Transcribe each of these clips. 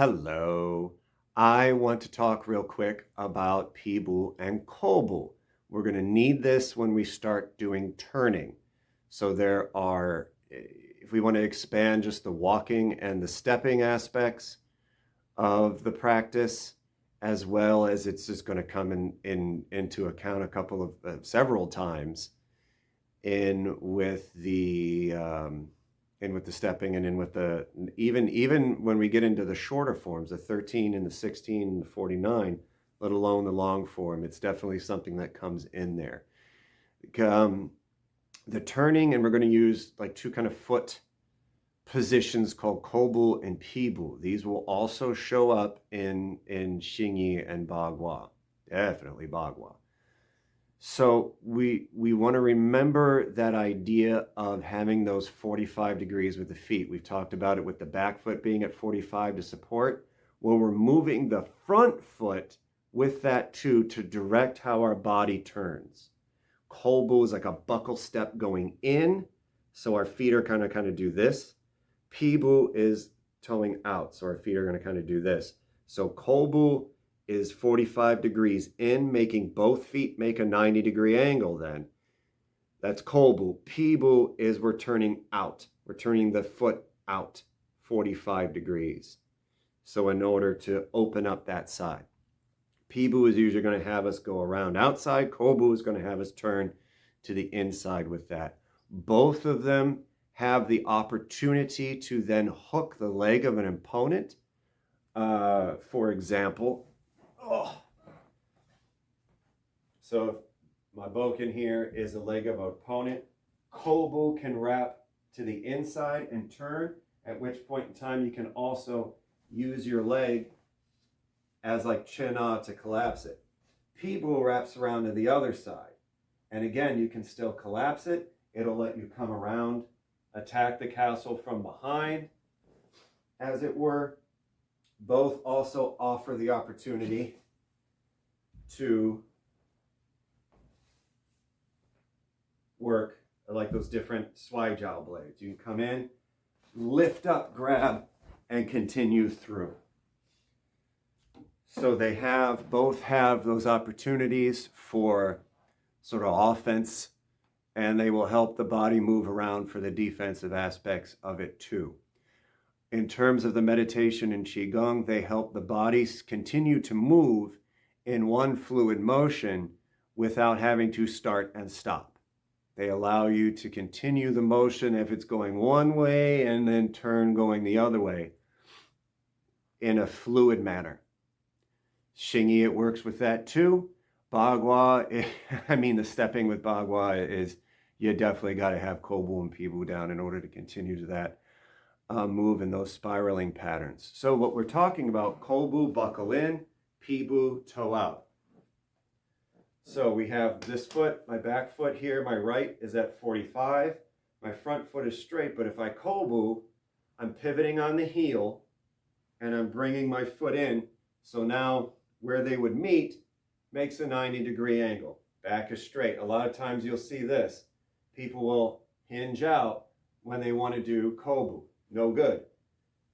Hello. I want to talk real quick about Pibu and Kobu. We're going to need this when we start doing turning. So if we want to expand just the walking and the stepping aspects of the practice, as well as it's just going to come into account several times in with the stepping and in with the even when we get into the shorter forms, the 13 and the 16 and the 49, let alone the long form, it's definitely something that comes in there. The turning, and we're going to use like two kind of foot positions called Kobu and Pibu. These will also show up in Xingyi and Bagua, definitely Bagua. So we want to remember that idea of having those 45 degrees with the feet. We've talked about it with the back foot being at 45 to support. Well, we're moving the front foot with that too to direct how our body turns. Kobu is like a buckle step going in, so our feet are kind of do this. Pibu is toeing out, so our feet are going to kind of do this. So Kobu is 45 degrees in, making both feet make a 90-degree angle then. That's Kobu. Pibu is we're turning out. We're turning the foot out 45 degrees. So in order to open up that side. Pibu is usually going to have us go around outside. Kobu is going to have us turn to the inside with that. Both of them have the opportunity to then hook the leg of an opponent. For example, so if my boken here is the leg of an opponent, Kobu can wrap to the inside and turn, at which point in time you can also use your leg as like chin-a to collapse it. Pibu wraps around to the other side. And again, you can still collapse it. It'll let you come around, attack the castle from behind, as it were. Both also offer the opportunity to work like those different swai-jiao blades. You can come in, lift up, grab, and continue through. So they both have those opportunities for sort of offense, and they will help the body move around for the defensive aspects of it too. In terms of the meditation and Qigong, they help the body continue to move in one fluid motion without having to start and stop. They allow you to continue the motion if it's going one way and then turn going the other way in a fluid manner. Xingyi, it works with that too. Bagua, the stepping with Bagua is, you definitely got to have Kobu and Pibu down in order to continue to that move in those spiraling patterns. So what we're talking about, Kobu, buckle in, Pibu, toe out. So we have this foot, my back foot here, my right is at 45. My front foot is straight, but if I Kobu, I'm pivoting on the heel and I'm bringing my foot in. So now where they would meet makes a 90-degree angle. Back is straight. A lot of times you'll see this. People will hinge out when they want to do Kobu. No good.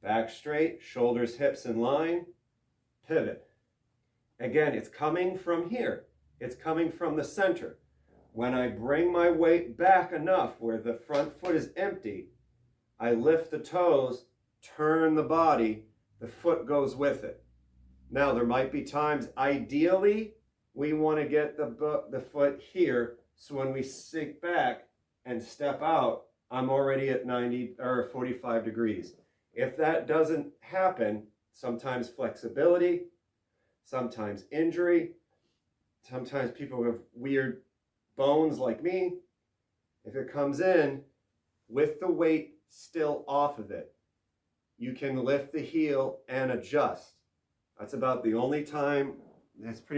Back straight, shoulders, hips in line, pivot. Again, it's coming from here. It's coming from the center. When I bring my weight back enough where the front foot is empty, I lift the toes, turn the body, the foot goes with it. Now, there might be times, ideally, we want to get the foot here, so when we sink back and step out, I'm already at 90 or 45 degrees. If that doesn't happen, sometimes flexibility, sometimes injury, sometimes people have weird bones like me. If it comes in with the weight still off of it, you can lift the heel and adjust. That's pretty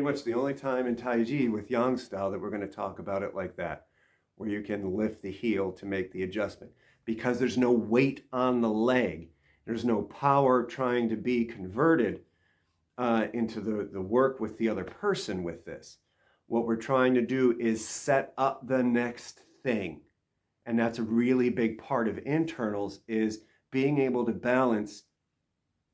much the only time in Tai Chi with Yang style that we're going to talk about it like that, where you can lift the heel to make the adjustment. Because there's no weight on the leg. There's no power trying to be converted into the work with the other person with this. What we're trying to do is set up the next thing. And that's a really big part of internals, is being able to balance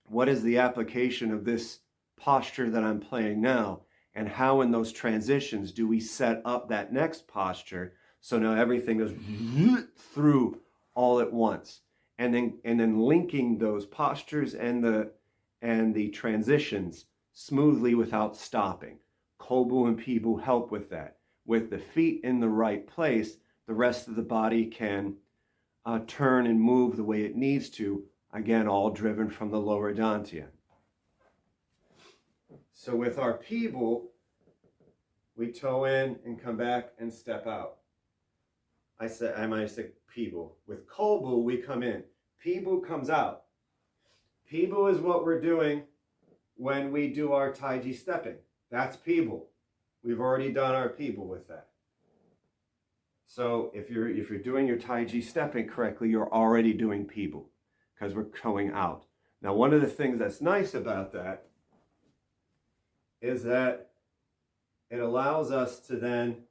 what is the application of this posture that I'm playing now, and how in those transitions do we set up that next posture so now everything goes through all at once, and then linking those postures and the transitions smoothly without stopping. Kobu and Pibu help with that. With the feet in the right place, the rest of the body can turn and move the way it needs to, again, all driven from the lower dantian. So with our Pibu, we toe in and come back and step out. I might say Pibu. With Kobu, we come in. Pibu comes out. Pibu is what we're doing when we do our Taiji stepping. That's Pibu. We've already done our Pibu with that. So if you're doing your Taiji stepping correctly, you're already doing Pibu because we're going out. Now, one of the things that's nice about that is that it allows us to then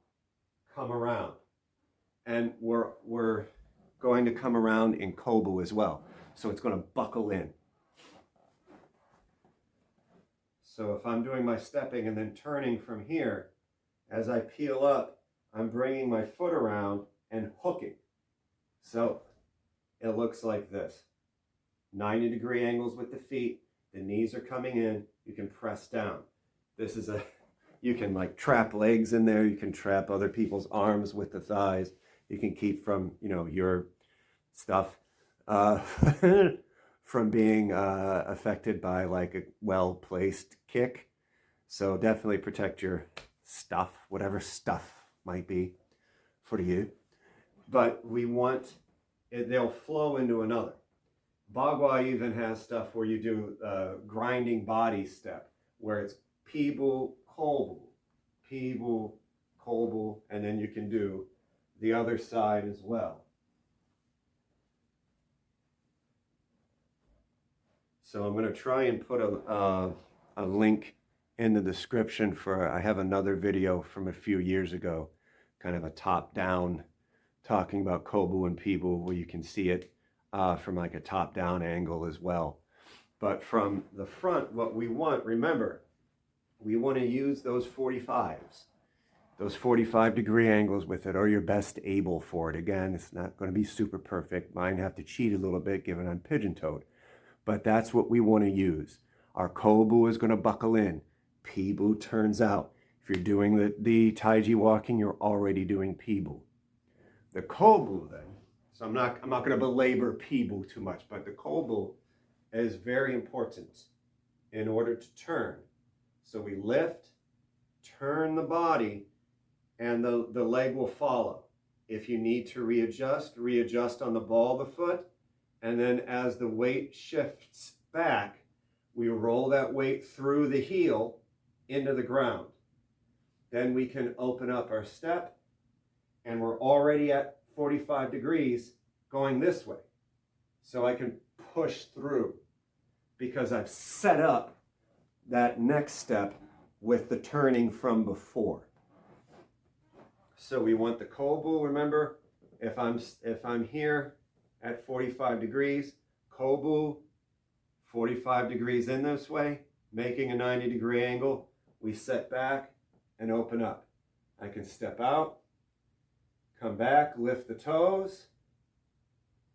come around. And we're going to come around in Kobu as well. So it's going to buckle in. So if I'm doing my stepping and then turning from here, as I peel up, I'm bringing my foot around and hooking. So it looks like this. 90-degree angles with the feet. The knees are coming in. You can press down. This is you can like trap legs in there. You can trap other people's arms with the thighs. You can keep from, your stuff from being affected by like a well-placed kick. So definitely protect your stuff, whatever stuff might be for you. But we want they'll flow into another. Bagua even has stuff where you do grinding body step, where it's Pibu, Kobu, Pibu, Kobu, and then you can do the other side as well. So I'm going to try and put a link in the description I have another video from a few years ago, kind of a top-down, talking about Kobu and Pibu, where you can see it from like a top-down angle as well. But from the front, what we want, remember, we want to use those 45s. Those 45-degree angles with it, or your best able for it. Again, it's not going to be super perfect. Mine have to cheat a little bit given I'm pigeon-toed. But that's what we want to use. Our Kobu is going to buckle in. Pibu turns out. If you're doing the Taiji walking, you're already doing Pibu. The Kobu then, so I'm not going to belabor Pibu too much, but the Kobu is very important in order to turn. So we lift, turn the body, and the leg will follow. If you need to readjust on the ball of the foot, and then as the weight shifts back, we roll that weight through the heel into the ground. Then we can open up our step, and we're already at 45 degrees going this way. So I can push through because I've set up that next step with the turning from before. So we want the Kobu, remember, if I'm here at 45 degrees, Kobu, 45 degrees in this way, making a 90-degree angle, we set back and open up. I can step out, come back, lift the toes,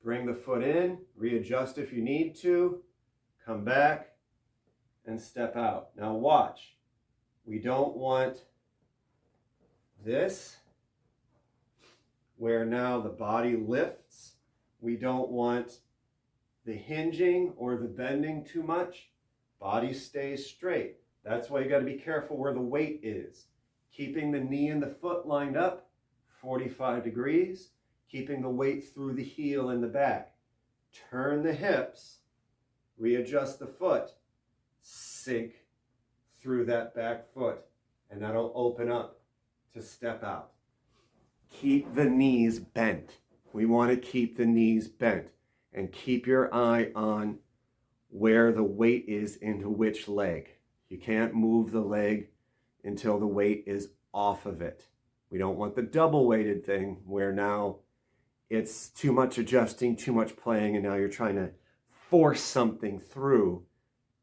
bring the foot in, readjust if you need to, come back, and step out. Now watch, we don't want this, where now the body lifts. We don't want the hinging or the bending too much. Body stays straight. That's why you got to be careful where the weight is. Keeping the knee and the foot lined up, 45 degrees. Keeping the weight through the heel and the back. Turn the hips, readjust the foot, sink through that back foot, and that'll open up to step out. Keep the knees bent. We want to keep the knees bent, and keep your eye on where the weight is into which leg. You can't move the leg until the weight is off of it. We don't want the double weighted thing where now it's too much adjusting, too much playing, and now you're trying to force something through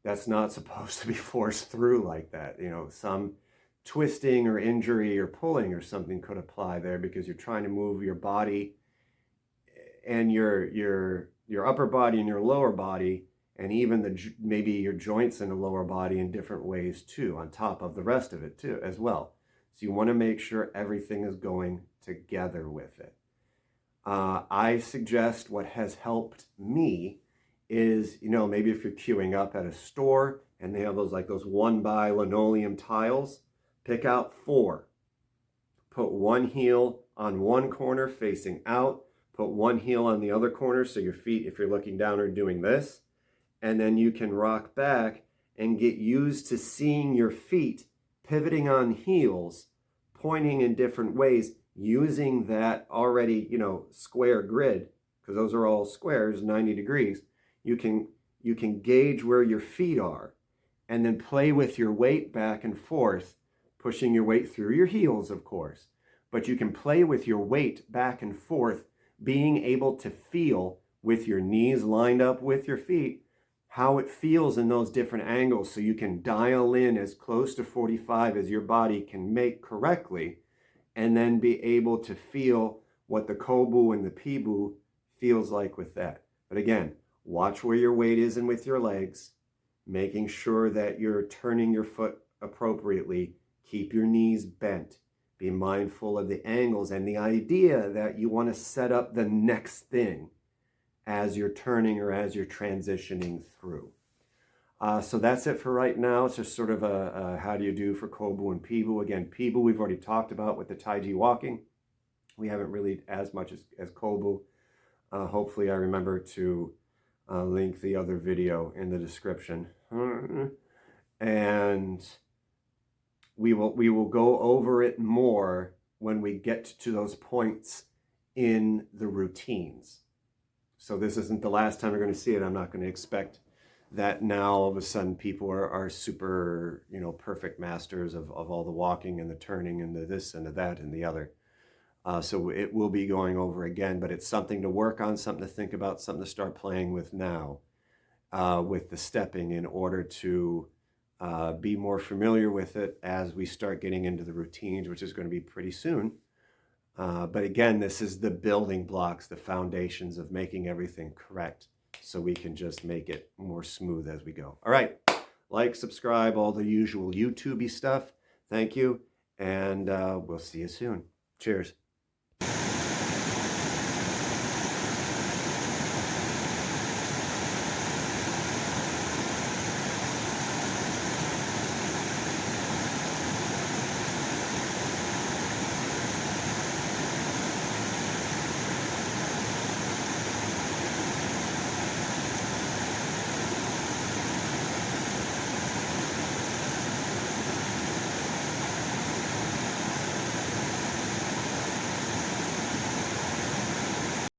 That's not supposed to be forced through like that. You know, some twisting or injury or pulling or something could apply there because you're trying to move your body and your upper body and your lower body, and even maybe your joints in the lower body in different ways too, on top of the rest of it too as well. So you want to make sure everything is going together with it. I suggest what has helped me is, you know, maybe if you're queuing up at a store and they have those like those 1x linoleum tiles, pick out 4. Put one heel on one corner facing out, put one heel on the other corner so your feet, if you're looking down, are doing this, and then you can rock back and get used to seeing your feet pivoting on heels, pointing in different ways, using that already, you know, square grid, because those are all squares, 90 degrees. You can gauge where your feet are and then play with your weight back and forth, pushing your weight through your heels, of course. But you can play with your weight back and forth, being able to feel with your knees lined up with your feet, how it feels in those different angles, so you can dial in as close to 45 as your body can make correctly, and then be able to feel what the Kobu and the Pibu feels like with that. But again, watch where your weight is and with your legs, making sure that you're turning your foot appropriately. Keep your knees bent. Be mindful of the angles and the idea that you want to set up the next thing as you're turning or as you're transitioning through. So that's it for right now. It's just sort of a how do you do for Kobu and Pibu. Again, Pibu we've already talked about with the Taiji walking. We haven't really as much as Kobu. Hopefully I remember to link the other video in the description. And we will go over it more when we get to those points in the routines. So this isn't the last time we're going to see it. I'm not going to expect that now all of a sudden people are super, you know, perfect masters of all the walking and the turning and the this and the that and the other. So it will be going over again, but it's something to work on, something to think about, something to start playing with now with the stepping in order to be more familiar with it as we start getting into the routines, which is going to be pretty soon. But again, this is the building blocks, the foundations of making everything correct so we can just make it more smooth as we go. All right, like, subscribe, all the usual YouTube-y stuff. Thank you, and we'll see you soon. Cheers.